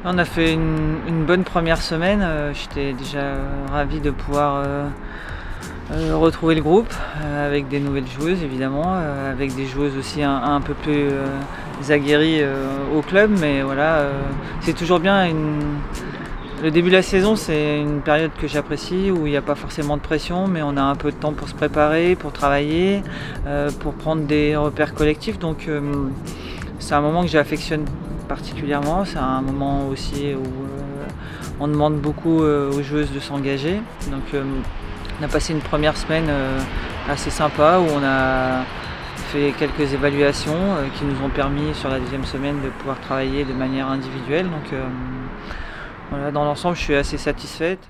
On a fait une bonne première semaine. J'étais déjà ravi de pouvoir retrouver le groupe avec des nouvelles joueuses évidemment, avec des joueuses aussi un peu plus aguerries au club, mais voilà, c'est toujours bien. Le début de la saison, c'est une période que j'apprécie où il n'y a pas forcément de pression, mais on a un peu de temps pour se préparer, pour travailler, pour prendre des repères collectifs. Donc c'est un moment que j'affectionne particulièrement. C'est un moment aussi où on demande beaucoup aux joueuses de s'engager. Donc on a passé une première semaine assez sympa où on a fait quelques évaluations qui nous ont permis sur la deuxième semaine de pouvoir travailler de manière individuelle. Donc voilà, dans l'ensemble, je suis assez satisfaite.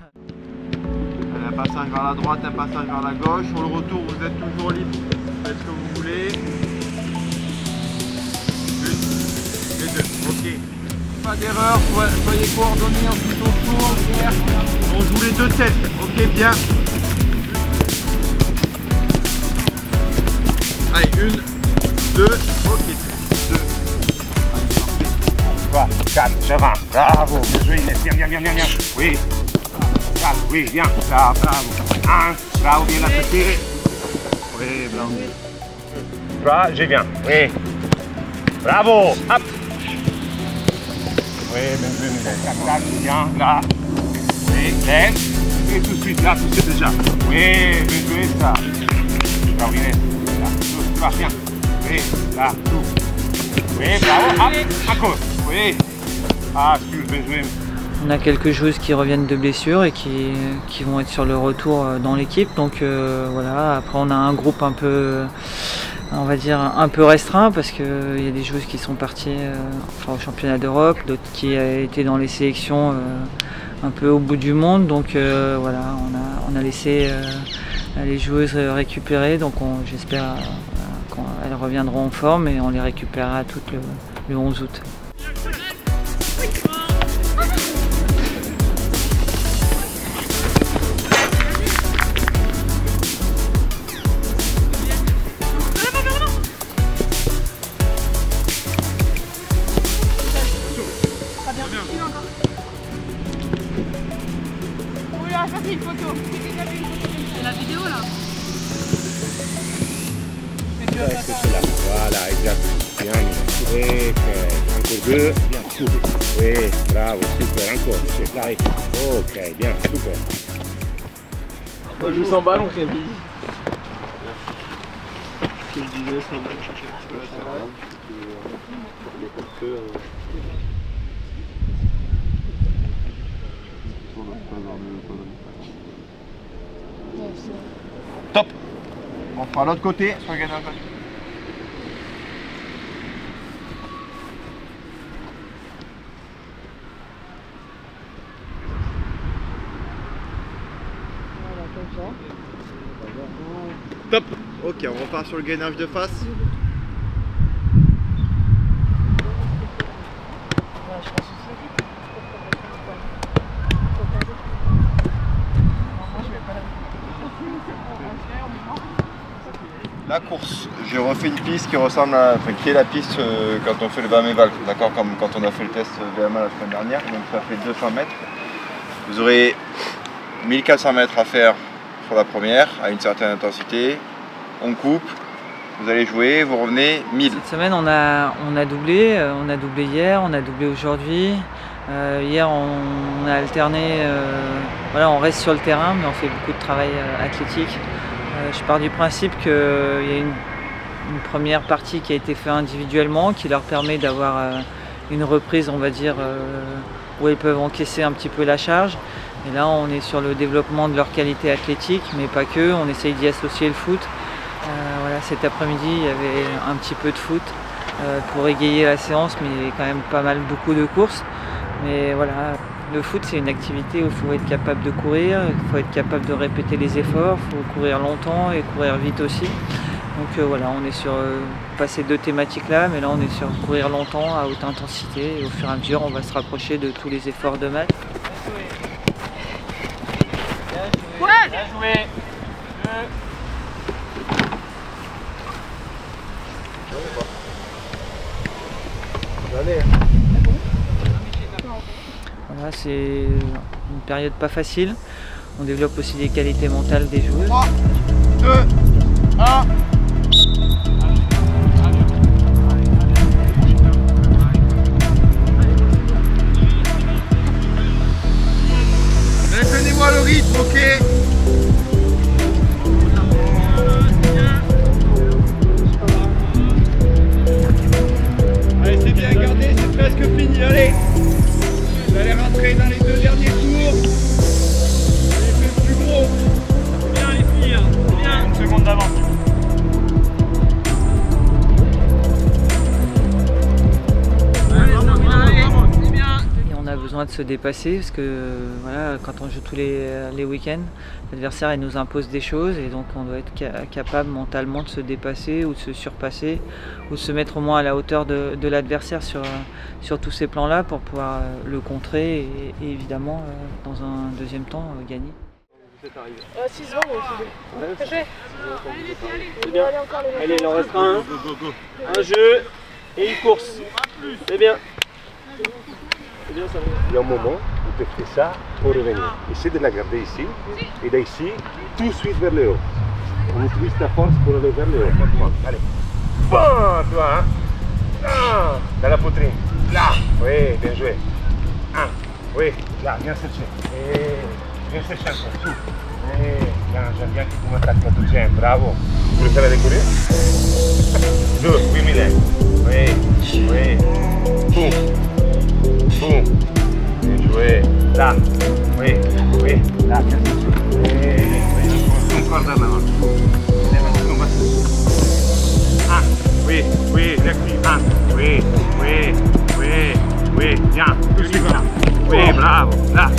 Un passage vers la droite, un passage vers la gauche. Sur le retour, vous êtes toujours libre. Faites ce que vous voulez. Les deux, ok. Pas d'erreur, soyez coordonnés ensuite au tour. On joue les deux têtes, ok, bien. Allez, une, deux, ok, deux. Va, calme, serein, bravo, bien joué Inès, bien. Oui, calme, oui, bien, là, bravo. Bravo, bien attaqué. Oui, bravo. 3, j'ai bien, oui. Bravo, hop. Oui, bien joué Inès, tac, bien, là. Oui, laisse. Et tout de suite, là, tout c'est déjà. Oui, bien joué ça. Bravo Inès, là, tout va bien. Oui, là, tout. Oui, bravo, hop, encore. Oui. Ah, bien joué. On a quelques joueuses qui reviennent de blessures et qui vont être sur le retour dans l'équipe. Donc voilà, après on a un groupe un peu, on va dire, un peu restreint parce qu'il y a des joueuses qui sont parties au championnat d'Europe, d'autres qui étaient dans les sélections un peu au bout du monde. Donc voilà, on a laissé les joueuses récupérer. Donc j'espère qu'elles reviendront en forme et on les récupérera toutes le 11 août. Ça c'est une photo. C'est la vidéo là. Voilà, exact. Bien, oui, encore deux. Bien, super. Oui, bravo, super, encore. C'est là. Ok, bien, super. Moi je joue sans ballon, c'est bien. Je disais sans ballon. Top. On fera l'autre côté sur le gagnant. Top. Ok, on repart sur le gainage de face. La course, j'ai refait une piste qui ressemble à, enfin, qui est la piste quand on fait le Bas-Méval, d'accord, comme quand on a fait le test VMA la semaine dernière, donc ça fait 200 mètres. Vous aurez 1400 mètres à faire sur la première, à une certaine intensité, on coupe, vous allez jouer, vous revenez 1000. Cette semaine on a doublé hier, on a doublé aujourd'hui. Hier on a alterné, voilà, on reste sur le terrain mais on fait beaucoup de travail athlétique. Je pars du principe qu'il y a une première partie qui a été faite individuellement, qui leur permet d'avoir une reprise, on va dire, où elles peuvent encaisser un petit peu la charge. Et là, on est sur le développement de leur qualité athlétique, mais pas que. On essaye d'y associer le foot. Voilà, cet après-midi, il y avait un petit peu de foot pour égayer la séance, mais il y avait quand même beaucoup de courses. Mais voilà. Le foot, c'est une activité où il faut être capable de courir, il faut être capable de répéter les efforts, il faut courir longtemps et courir vite aussi. Donc voilà, on est sur passer 2 thématiques là, mais là on est sur courir longtemps à haute intensité et au fur et à mesure on va se rapprocher de tous les efforts de maths. Bien joué. Voilà, c'est une période pas facile. On développe aussi des qualités mentales des joueurs. 3, 2, 1. Maintenez-moi le rythme, ok? Allez, c'est bien gardé, c'est presque fini, allez! Vous allez rentrer dans les 2 derniers tours. Allez, faites le plus gros. Bien les filles, bien. Une seconde d'avance. Et on a besoin de se dépasser parce que voilà, quand on joue tous les week-ends, l'adversaire il nous impose des choses et donc on doit être capable mentalement de se dépasser ou de se surpasser ou de se mettre au moins à la hauteur de l'adversaire sur tous ces plans-là pour pouvoir le contrer et évidemment dans un deuxième temps gagner. 6 secondes, c'est bien. C'est bien. Allez, il en restera un. Un jeu et une course. C'est bien. C'est bien, ça va. Il y a un moment où tu fais ça pour revenir. Essaie de la garder ici et d'ici, tout de suite vers le haut. On utilise ta force pour aller vers le haut. Allez. Bon, toi, hein. Ah, dans la poitrine. Là. Oui, bien joué. Ah, oui, là, viens chercher. Et viens chercher encore. Souffle. Là, j'aime bien que tu m'attaques la deuxième. Bravo. Tu veux faire la décoller? Deux, oui, Mylène. Oui, oui. Boum. Boum. Bien joué. Là. Oui, oui. Là, bien sûr. Oui. Encore dans l'avant. Ah, oui, oui, l'active. Ah, oui, oui, oui, oui. Bien, tout de suite là. Oui, bravo. Là.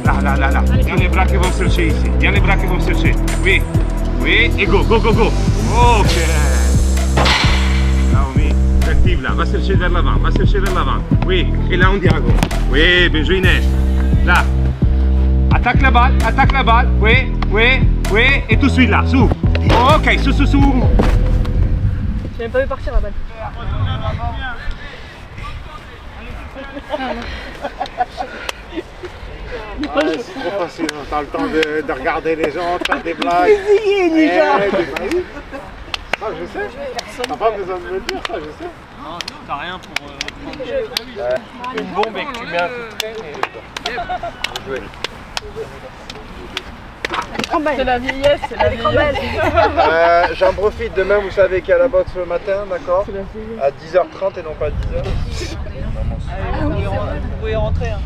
Là. Bien les bras qui vont chercher ici. Bien les bras qui vont chercher. Oui, oui. Et go. Ok. Naomi, active là. Va chercher vers l'avant. Oui. Et là, on diagonale. Oui, bien joué Inès. Là. Attaque la balle. Oui. Et tout de suite là. Sous. Ok, sous. J'ai même pas vu partir la balle. Ouais, c'est trop facile, t'as le temps de regarder les gens, de faire des blagues. Ah, je sais. T'as pas besoin de me le dire, ça, je sais. Non, t'as rien pour prendre le jeu. Une bombe et que tu mets un coup de traîne et... C'est la vieillesse, c'est la vieillesse. J'en profite, demain vous savez qu'il y a la boxe le matin, d'accord? À 10h30 et non pas à 10h. Vous pouvez rentrer. Hein.